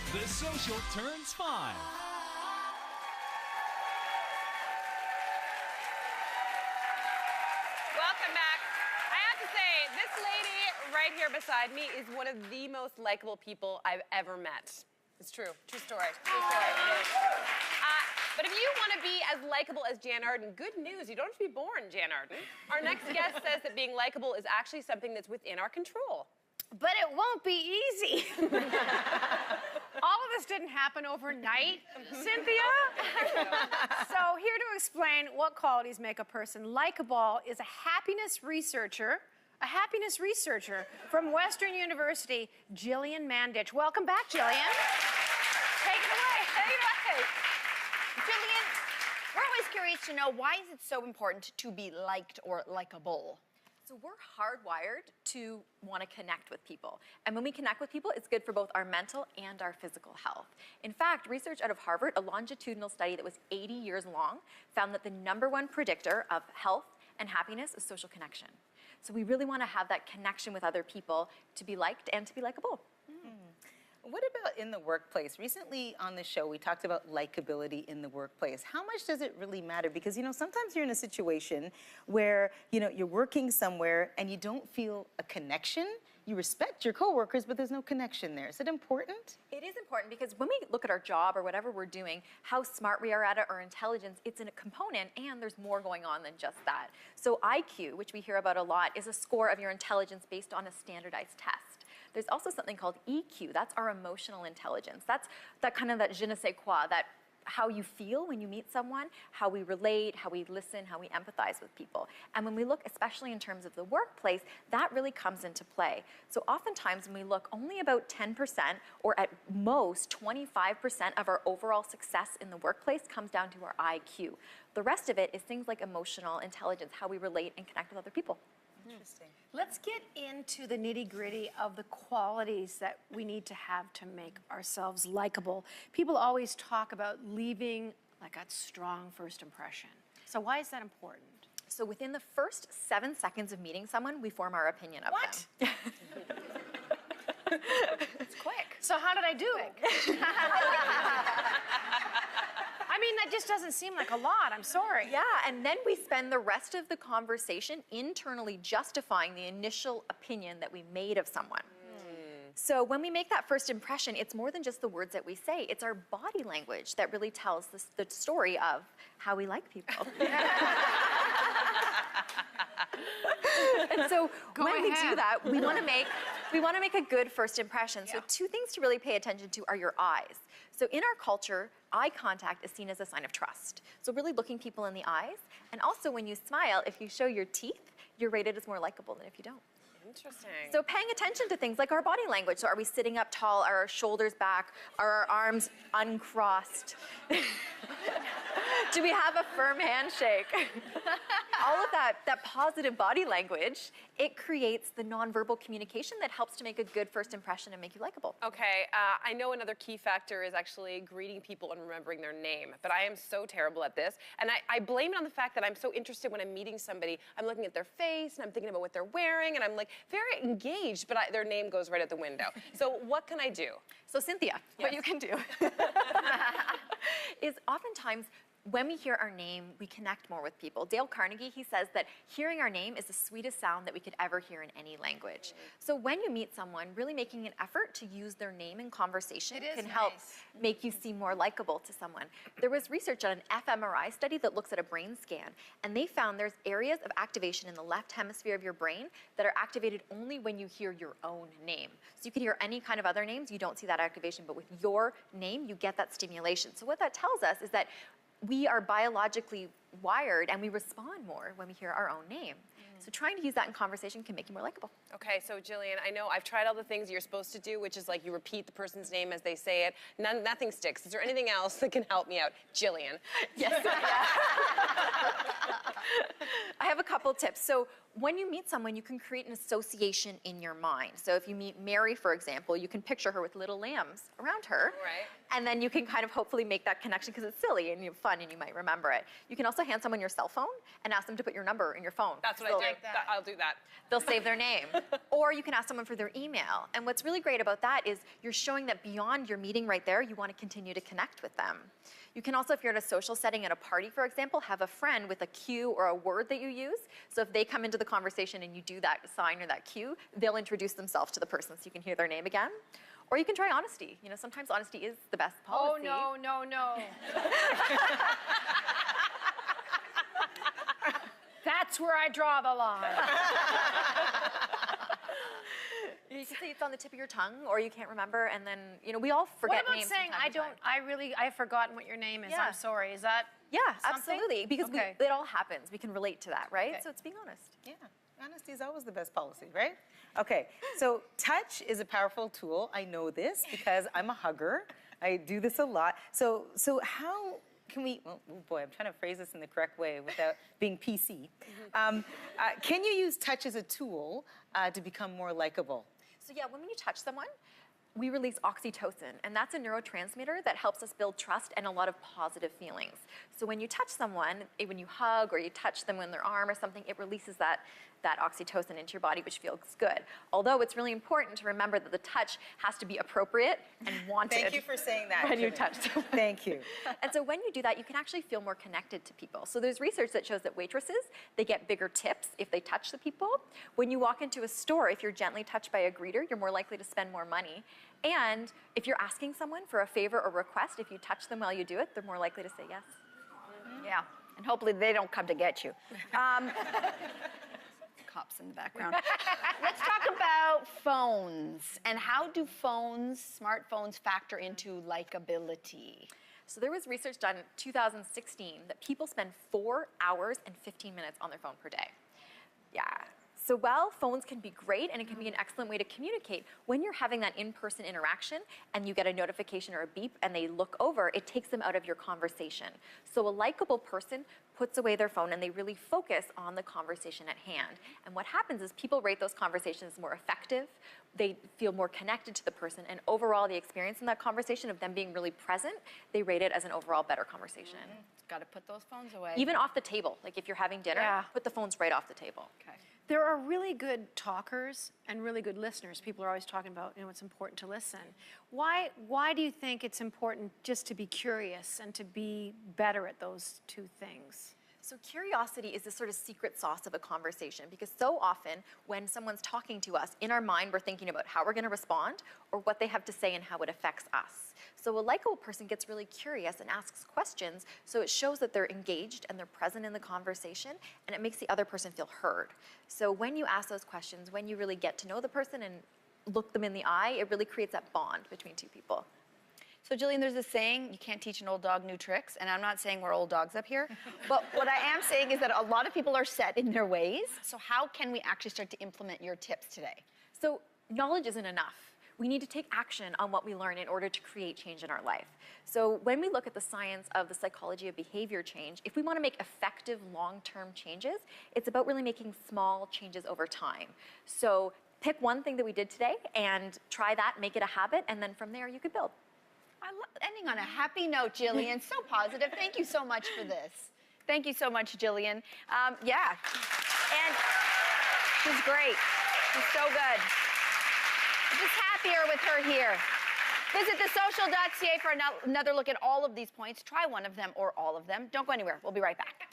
The Social Turns 5. Welcome back. I have to say, this lady right here beside me is one of the most likable people I've ever met. It's true. True story. True story. But if you want to be as likable as Jan Arden, good news, you don't have to be born Jan Arden. Our next guest says that being likable is actually something that's within our control. But it won't be easy. All of this didn't happen overnight, Cynthia. So here to explain what qualities make a person likable is a happiness researcher from Western University, Gillian Mandich. Welcome back, Gillian. Take it away. Take it away. Gillian, we're always curious to know, why is it so important to be liked or likable? So we're hardwired to want to connect with people. And when we connect with people, it's good for both our mental and our physical health. In fact, research out of Harvard, a longitudinal study that was 80 years long, found that the #1 predictor of health and happiness is social connection. So we really want to have that connection with other people to be liked and to be likable. What about in the workplace? Recently on the show, we talked about likability in the workplace. How much does it really matter? Because, sometimes you're in a situation where, you're working somewhere and you don't feel a connection. You respect your coworkers, but there's no connection there. Is it important? It is important because when we look at our job or whatever we're doing, how smart we are at it or intelligence, it's in a component and there's more going on than just that. So IQ, which we hear about a lot, is a score of your intelligence based on a standardized test. There's also something called EQ. That's our emotional intelligence. That's that je ne sais quoi, that how you feel when you meet someone, how we relate, how we listen, how we empathize with people. And when we look, especially in terms of the workplace, that really comes into play. So oftentimes when we look, only about 10% or at most 25% of our overall success in the workplace comes down to our IQ. The rest of it is things like emotional intelligence, how we relate and connect with other people. Interesting. Let's get into the nitty-gritty of the qualities that we need to have to make ourselves likable. People always talk about leaving like a strong first impression. So why is that important? So within the first 7 seconds of meeting someone, we form our opinion of them. It's quick. So how did I do? I mean, that just doesn't seem like a lot. I'm sorry. Yeah, and then we spend the rest of the conversation internally justifying the initial opinion that we made of someone. So when we make that first impression, it's more than just the words that we say. It's our body language that really tells the story of how we like people. And so when we do that, we want to make a good first impression. So 2 things to really pay attention to are your eyes. So in our culture, eye contact is seen as a sign of trust. So really looking people in the eyes. And also when you smile, if you show your teeth, you're rated as more likable than if you don't. Interesting. So paying attention to things like our body language. So are we sitting up tall? Are our shoulders back? Are our arms uncrossed? Do we have a firm handshake? All of that positive body language, it creates the nonverbal communication that helps to make a good first impression and make you likable. Okay, I know another key factor is actually greeting people and remembering their name, but I am so terrible at this. And I blame it on the fact that I'm so interested when I'm meeting somebody. I'm looking at their face and I'm thinking about what they're wearing and I'm like very engaged, but their name goes right out the window. So what can I do? So Cynthia, what you can do is oftentimes when we hear our name, we connect more with people. Dale Carnegie, he says that hearing our name is the sweetest sound that we could ever hear in any language. So when you meet someone, really making an effort to use their name in conversation can help make you seem more likable to someone. There was research on an fMRI study that looks at a brain scan, and they found there's areas of activation in the left hemisphere of your brain that are activated only when you hear your own name. So you could hear any kind of other names, you don't see that activation, but with your name, you get that stimulation. So what that tells us is that we are biologically wired and we respond more when we hear our own name. So trying to use that in conversation can make you more likable. Okay, so Gillian, I know I've tried all the things you're supposed to do, which is like you repeat the person's name as they say it. Nothing sticks. Is there anything else that can help me out? Gillian. Yes. I have a couple tips. So when you meet someone, you can create an association in your mind. So if you meet Mary, for example, you can picture her with little lambs around her. Right. And then you can kind of hopefully make that connection because it's silly and fun and you might remember it. You can also also hand someone your cell phone and ask them to put your number in your phone. That's what I do. I'll do that. They'll save their name. Or you can ask someone for their email. And what's really great about that is you're showing that beyond your meeting right there, you want to continue to connect with them. You can also, if you're at a social setting at a party, for example, have a friend with a cue or a word that you use. So if they come into the conversation and you do that sign or that cue, they'll introduce themselves to the person so you can hear their name again. Or you can try honesty. You know, sometimes honesty is the best policy. Oh, no, no, no. That's where I draw the line. You can say it's on the tip of your tongue, or you can't remember, and then, you know, we all forget What about names saying, from time to time. I've forgotten what your name is, Yeah. I'm sorry, is that Yeah, something? absolutely, because Okay. it all happens. We can relate to that, right? Okay. So it's being honest. Yeah, honesty is always the best policy, right? Okay, so touch is a powerful tool. I know this because I'm a hugger. I do this a lot. So how can we, oh boy, I'm trying to phrase this in the correct way without being PC. Can you use touch as a tool to become more likable? So yeah, when you touch someone, we release oxytocin, and that's a neurotransmitter that helps us build trust and a lot of positive feelings. So when you touch someone, when you hug or you touch them on their arm or something, it releases that oxytocin into your body, which feels good. Although it's really important to remember that the touch has to be appropriate and wanted. Thank you for saying that. When you Jimmy. touch someone. Thank you. And so when you do that, you can actually feel more connected to people. So there's research that shows that waitresses, they get bigger tips if they touch the people. When you walk into a store, if you're gently touched by a greeter, you're more likely to spend more money. And if you're asking someone for a favor or request, if you touch them while you do it, they're more likely to say yes. Yeah, and hopefully they don't come to get you. Cops in the background. Let's talk about phones. And how do smartphones factor into likability? So there was research done in 2016 that people spend 4 hours and 15 minutes on their phone per day. Yeah. So while phones can be great and it can be an excellent way to communicate, when you're having that in-person interaction and you get a notification or a beep and they look over, it takes them out of your conversation. So a likable person puts away their phone and they really focus on the conversation at hand. And what happens is people rate those conversations more effective, they feel more connected to the person, and overall the experience in that conversation of them being really present, they rate it as an overall better conversation. Got to put those phones away. Even off the table, like if you're having dinner, Yeah. put the phones right off the table. Okay. There are really good talkers and really good listeners. People are always talking about, you know, it's important to listen. Why do you think it's important just to be curious and to be better at those two things? So curiosity is the sort of secret sauce of a conversation, because so often when someone's talking to us, in our mind we're thinking about how we're going to respond or what they have to say and how it affects us. So a likable person gets really curious and asks questions, so it shows that they're engaged and they're present in the conversation, and it makes the other person feel heard. So when you ask those questions, when you really get to know the person and look them in the eye, it really creates that bond between two people. So, Gillian, there's a saying, you can't teach an old dog new tricks, and I'm not saying we're old dogs up here, but what I am saying is that a lot of people are set in their ways. So how can we actually start to implement your tips today? So knowledge isn't enough. We need to take action on what we learn in order to create change in our life. So when we look at the science of the psychology of behavior change, if we want to make effective long-term changes, it's about really making small changes over time. So pick one thing that we did today and try that, make it a habit, and then from there you could build. I love ending on a happy note, Gillian. So positive. Thank you so much for this. Thank you so much, Gillian. Yeah, and she's great. She's so good. I'm just happier with her here. Visit thesocial.ca for another look at all of these points. Try one of them or all of them. Don't go anywhere. We'll be right back.